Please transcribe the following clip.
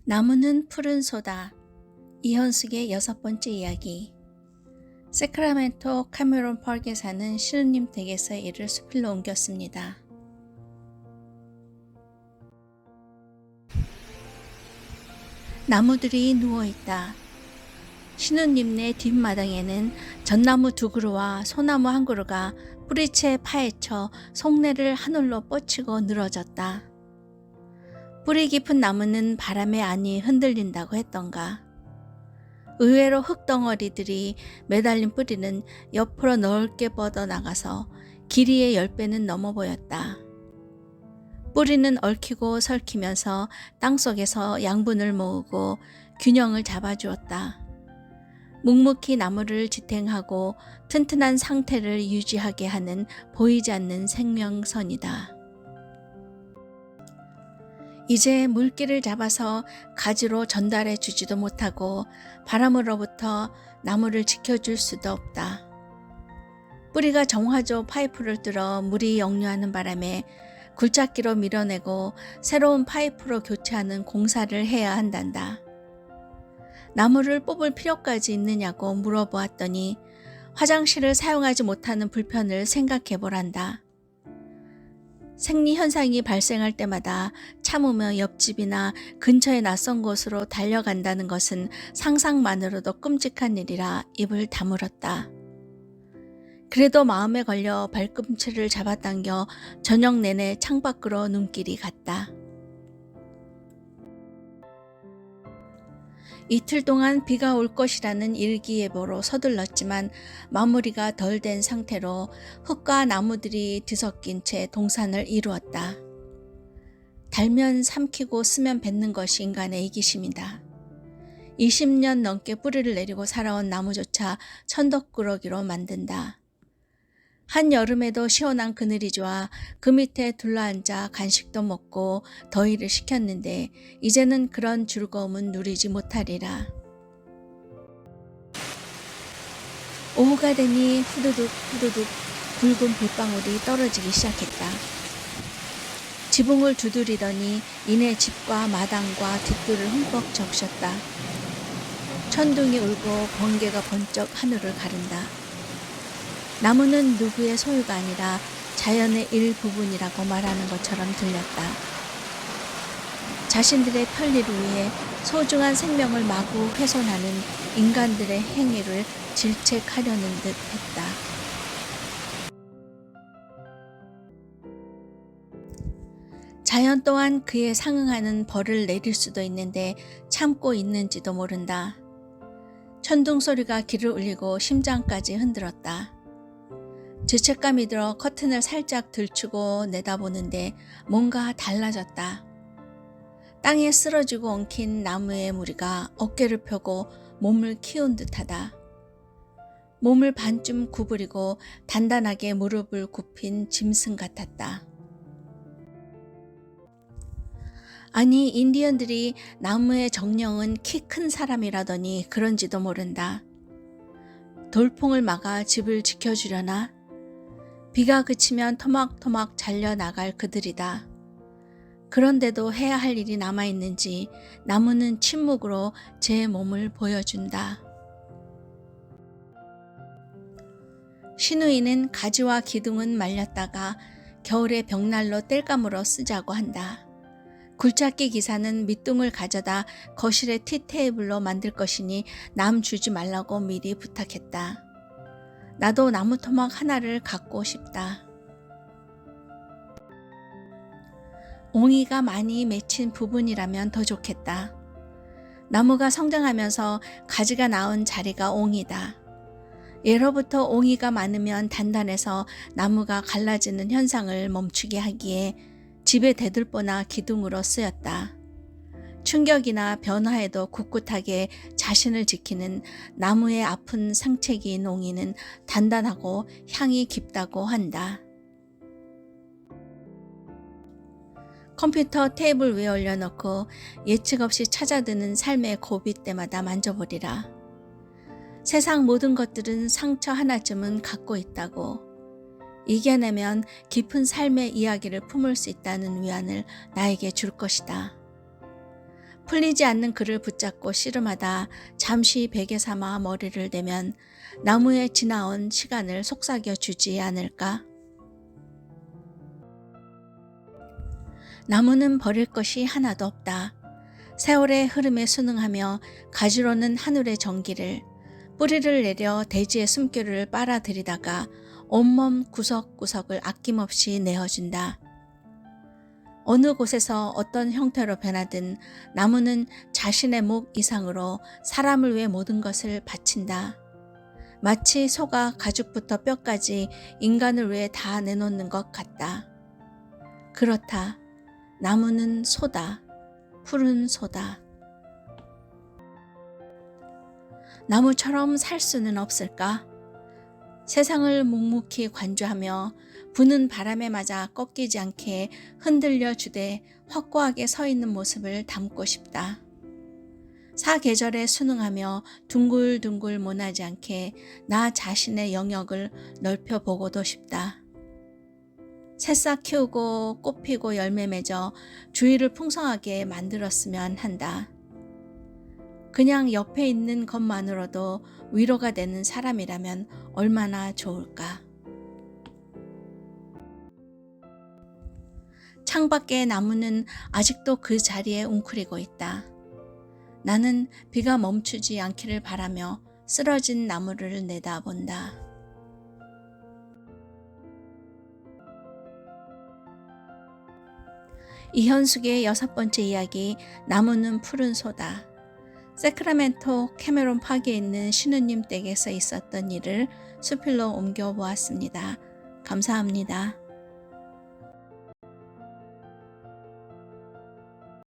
나무는 푸른 소다. 이현숙의 6번째 이야기. 세크라멘토 카메론 펄에 사는 신우님 댁에서 이를 수필로 옮겼습니다. 나무들이 누워있다. 신우님네 뒷마당에는 전나무 2그루와 소나무 1그루가 뿌리채 파헤쳐 속내를 하늘로 뻗치고 늘어졌다. 뿌리 깊은 나무는 바람에 안이 흔들린다고 했던가. 의외로 흙덩어리들이 매달린 뿌리는 옆으로 넓게 뻗어나가서 길이의 10배는 넘어 보였다. 뿌리는 얽히고 설키면서 땅속에서 양분을 모으고 균형을 잡아주었다. 묵묵히 나무를 지탱하고 튼튼한 상태를 유지하게 하는 보이지 않는 생명선이다. 이제 물기를 잡아서 가지로 전달해 주지도 못하고 바람으로부터 나무를 지켜줄 수도 없다. 뿌리가 정화조 파이프를 뚫어 물이 역류하는 바람에 굴착기로 밀어내고 새로운 파이프로 교체하는 공사를 해야 한단다. 나무를 뽑을 필요까지 있느냐고 물어보았더니 화장실을 사용하지 못하는 불편을 생각해 보란다. 생리현상이 발생할 때마다 참으며 옆집이나 근처의 낯선 곳으로 달려간다는 것은 상상만으로도 끔찍한 일이라 입을 다물었다. 그래도 마음에 걸려 발꿈치를 잡아당겨 저녁 내내 창밖으로 눈길이 갔다. 이틀 동안 비가 올 것이라는 일기예보로 서둘렀지만 마무리가 덜 된 상태로 흙과 나무들이 뒤섞인 채 동산을 이루었다. 달면 삼키고 쓰면 뱉는 것이 인간의 이기심이다. 20년 넘게 뿌리를 내리고 살아온 나무조차 천덕꾸러기로 만든다. 한여름에도 시원한 그늘이 좋아 그 밑에 둘러앉아 간식도 먹고 더위를 식혔는데 이제는 그런 즐거움은 누리지 못하리라. 오후가 되니 후두둑 후두둑 굵은 빗방울이 떨어지기 시작했다. 지붕을 두드리더니 이내 집과 마당과 뒷뜰을 흠뻑 적셨다. 천둥이 울고 번개가 번쩍 하늘을 가른다. 나무는 누구의 소유가 아니라 자연의 일부분이라고 말하는 것처럼 들렸다. 자신들의 편리를 위해 소중한 생명을 마구 훼손하는 인간들의 행위를 질책하려는 듯 했다. 자연 또한 그에 상응하는 벌을 내릴 수도 있는데 참고 있는지도 모른다. 천둥 소리가 귀를 울리고 심장까지 흔들었다. 죄책감이 들어 커튼을 살짝 들추고 내다보는데 뭔가 달라졌다. 땅에 쓰러지고 엉킨 나무의 무리가 어깨를 펴고 몸을 키운 듯하다. 몸을 반쯤 구부리고 단단하게 무릎을 굽힌 짐승 같았다. 아니, 인디언들이 나무의 정령은 키 큰 사람이라더니 그런지도 모른다. 돌풍을 막아 집을 지켜주려나? 비가 그치면 토막토막 잘려나갈 그들이다. 그런데도 해야 할 일이 남아있는지 나무는 침묵으로 제 몸을 보여준다. 시누이는 가지와 기둥은 말렸다가 겨울에 벽난로 땔감으로 쓰자고 한다. 굴착기 기사는 밑둥을 가져다 거실의 티테이블로 만들 것이니 남 주지 말라고 미리 부탁했다. 나도 나무 토막 하나를 갖고 싶다. 옹이가 많이 맺힌 부분이라면 더 좋겠다. 나무가 성장하면서 가지가 나온 자리가 옹이다. 예로부터 옹이가 많으면 단단해서 나무가 갈라지는 현상을 멈추게 하기에 집의 대들보나 기둥으로 쓰였다. 충격이나 변화에도 꿋꿋하게 자신을 지키는 나무의 아픈 상체기인 옹이는 단단하고 향이 깊다고 한다. 컴퓨터 테이블 위에 올려놓고 예측 없이 찾아드는 삶의 고비 때마다 만져보리라. 세상 모든 것들은 상처 하나쯤은 갖고 있다고. 이겨내면 깊은 삶의 이야기를 품을 수 있다는 위안을 나에게 줄 것이다. 풀리지 않는 그를 붙잡고 씨름하다 잠시 베개 삼아 머리를 대면 나무에 지나온 시간을 속삭여 주지 않을까? 나무는 버릴 것이 하나도 없다. 세월의 흐름에 순응하며 가지로는 하늘의 전기를, 뿌리를 내려 대지의 숨결을 빨아들이다가 온몸 구석구석을 아낌없이 내어준다. 어느 곳에서 어떤 형태로 변하든 나무는 자신의 목 이상으로 사람을 위해 모든 것을 바친다. 마치 소가 가죽부터 뼈까지 인간을 위해 다 내놓는 것 같다. 그렇다. 나무는 소다. 푸른 소다. 나무처럼 살 수는 없을까? 세상을 묵묵히 관주하며 부는 바람에 맞아 꺾이지 않게 흔들려 주되 확고하게 서 있는 모습을 담고 싶다. 사계절에 순응하며 둥글둥글 모나지 않게 나 자신의 영역을 넓혀보고도 싶다. 새싹 키우고 꽃 피고 열매 맺어 주위를 풍성하게 만들었으면 한다. 그냥 옆에 있는 것만으로도 위로가 되는 사람이라면 얼마나 좋을까. 창밖의 나무는 아직도 그 자리에 웅크리고 있다. 나는 비가 멈추지 않기를 바라며 쓰러진 나무를 내다본다. 이현숙의 6번째 이야기, 나무는 푸른 소다. 세크라멘토 캐메론 파크에 있는 신우님 댁에서 있었던 일을 수필로 옮겨보았습니다. 감사합니다.